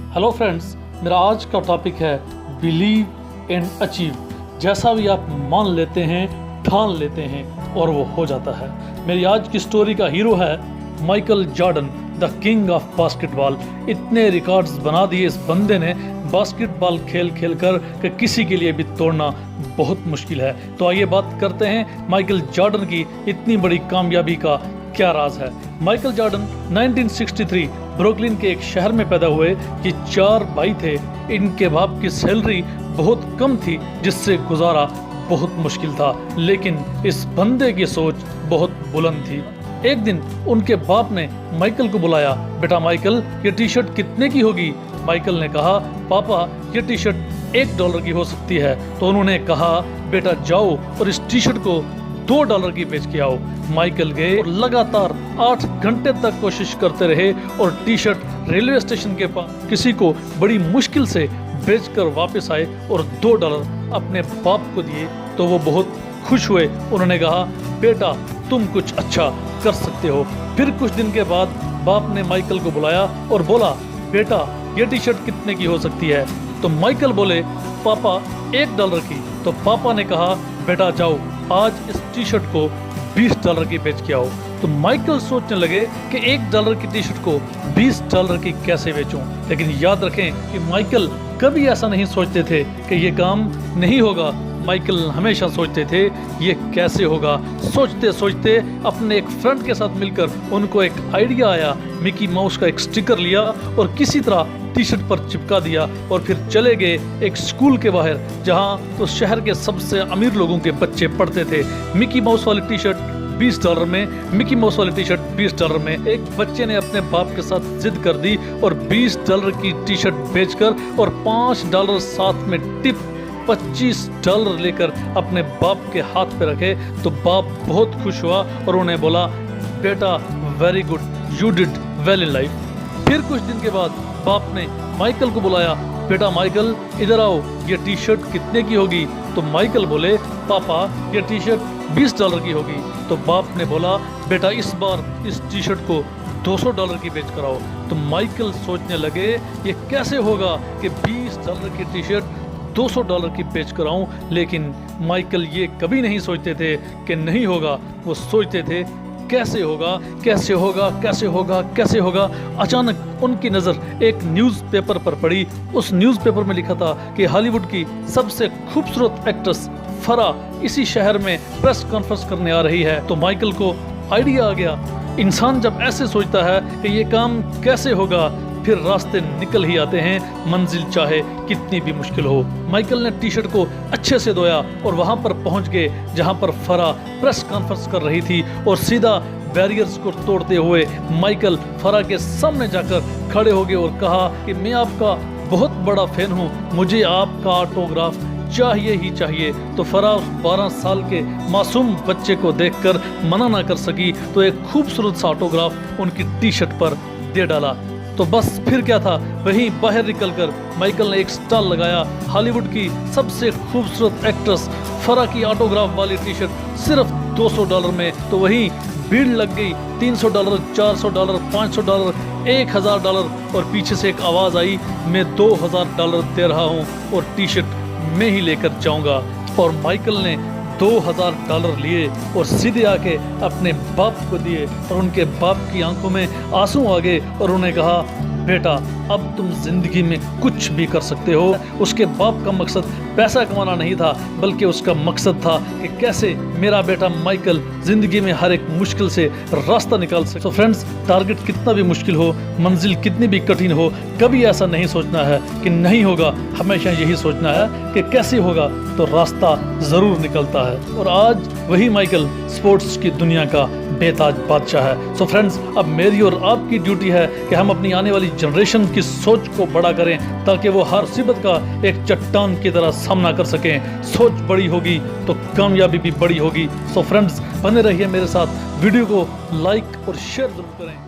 Hello friends, मेरा आज का टॉपिक है बिलीव एंड अचीव। जैसा भी आप मान लेते हैं, ठान लेते हैं और वो हो जाता है। मेरी आज की स्टोरी का हीरो है Michael Jordan, the king of basketball. इतने रिकॉर्ड्स बना दिए इस बंदे ने बास्केटबॉल खेल खेल कर कि किसी के लिए भी तोड़ना बहुत मुश्किल है। तो आइए बात करते हैं माइकल जॉर्डन की इतनी बड़ी कामयाबी का क्या राज है। माइकल जॉर्डन 1963 ब्रुकलिन के एक शहर में पैदा हुए। ये 4 भाई थे। इनके बाप की सैलरी बहुत कम थी, जिससे गुजारा बहुत मुश्किल था, लेकिन इस बंदे की सोच बहुत बुलंद थी। एक दिन उनके बाप ने माइकल को बुलाया। बेटा माइकल, ये टी शर्ट कितने की होगी? माइकल ने कहा, पापा ये टी शर्ट $1 की हो सकती है। तो उन्होंने कहा, बेटा जाओ और इस टी शर्ट को $2 की बेच के आओ। माइकल गए और लगातार 8 घंटे तक कोशिश करते रहे और टी शर्ट रेलवे स्टेशन के पास किसी को बड़ी मुश्किल से बेचकर वापस आए और $2 अपने बाप को दिए। तो वो बहुत खुश हुए। उन्होंने कहा, बेटा तुम कुछ अच्छा कर सकते हो। फिर कुछ दिन के बाद बाप ने माइकल को बुलाया और बोला, बेटा ये टी शर्ट कितने की हो सकती है? तो माइकल बोले, पापा $1 की। तो पापा ने कहा, बेटा जाओ आज इस टी शर्ट को $20 की बेच के आओ। तो माइकल सोचने लगे कि $1 की टी शर्ट को $20 की कैसे बेचूं। लेकिन याद रखें कि माइकल कभी ऐसा नहीं सोचते थे कि ये काम नहीं होगा। माइकल हमेशा सोचते थे ये कैसे होगा। सोचते सोचते अपने एक फ्रेंड के साथ मिलकर उनको एक आइडिया आया। मिकी माउस का एक स्टिकर लिया और किसी तरह टी शर्ट पर चिपका दिया और फिर चले गए एक स्कूल के बाहर, जहां तो शहर के सबसे अमीर लोगों के बच्चे पढ़ते थे। मिकी माउस वाली टी शर्ट $20 में, मिकी माउस वाली टी शर्ट $20 में। एक बच्चे ने अपने बाप के साथ जिद कर दी और $20 की टी शर्ट बेचकर और $5 साथ में टिप $25 लेकर अपने बाप के हाथ पे रखे। तो बाप बहुत खुश हुआ और उन्हें बोला, बेटा very good, you did well in life. फिर कुछ दिन के बाद बाप ने माइकल को बुलाया, बेटा माइकल इधर आओ, ये टी शर्ट कितने की होगी? तो माइकल बोले, पापा ये टी शर्ट $20 की होगी। तो बाप ने बोला, बेटा इस बार इस टी शर्ट को $200 की बेच कर आओ। तो माइकल सोचने लगे ये कैसे होगा कि $20 की टी शर्ट $200 की बेच कर आऊं। लेकिन माइकल ये कभी नहीं सोचते थे कि नहीं होगा। वो सोचते थे कैसे होगा, कैसे होगा, कैसे होगा, कैसे होगा। अचानक उनकी नज़र एक न्यूज़पेपर पर पड़ी। उस न्यूज़पेपर में लिखा था कि हॉलीवुड की सबसे खूबसूरत एक्ट्रेस फराह इसी शहर में प्रेस कॉन्फ्रेंस करने आ रही है। तो माइकल को आइडिया आ गया। इंसान जब ऐसे सोचता है कि ये काम कैसे होगा, फिर रास्ते निकल ही आते हैं, मंजिल चाहे कितनी भी मुश्किल हो। माइकल ने टी शर्ट को अच्छे से धोया और वहां पर पहुंच गए जहां पर फराह प्रेस कॉन्फ्रेंस कर रही थी। और सीधा बैरियर्स को तोड़ते हुए माइकल फराह के सामने जाकर खड़े हो गए और कहा कि मैं आपका बहुत बड़ा फैन हूँ, मुझे आपका ऑटोग्राफ चाहिए ही चाहिए। तो फराह 12 साल के मासूम बच्चे को देखकर मना ना कर सकी, तो एक खूबसूरत सा ऑटोग्राफ उनकी टी शर्ट पर दे डाला। तो बस फिर क्या था, वहीं बाहर निकलकर माइकल ने एक स्टॉल लगाया। हॉलीवुड की सबसे खूबसूरत एक्ट्रेस फराह की ऑटोग्राफ वाली टी शर्ट सिर्फ $200 में। तो वहीं भीड़ लग गई, $300, $400, $500, $1000। और पीछे से एक आवाज़ आई, मैं $2000 दे रहा हूँ और टी शर्ट मैं ही लेकर जाऊँगा। और माइकल ने $2000 लिए और सीधे आके अपने बाप को दिए। और उनके बाप की आंखों में आंसू आ गए और उन्हें कहा, बेटा अब तुम जिंदगी में कुछ भी कर सकते हो। उसके बाप का मकसद पैसा कमाना नहीं था, बल्कि उसका मकसद था कि कैसे मेरा बेटा माइकल जिंदगी में हर एक मुश्किल से रास्ता निकाल सके। तो फ्रेंड्स, टारगेट कितना भी मुश्किल हो, मंजिल कितनी भी कठिन हो, कभी ऐसा नहीं सोचना है कि नहीं होगा। हमेशा यही सोचना है कि कैसे होगा, तो रास्ता जरूर निकलता है। और आज वही माइकल स्पोर्ट्स की दुनिया का बेताज बादशाह है। सो फ्रेंड्स, अब मेरी और आपकी ड्यूटी है कि हम अपनी आने वाली जनरेशन की सोच को बड़ा करें, ताकि वो हर मुसीबत का एक चट्टान की तरह सामना कर सकें। सोच बड़ी होगी तो कामयाबी भी बड़ी होगी। सो फ्रेंड्स, बने रहिए मेरे साथ। वीडियो को लाइक और शेयर जरूर करें।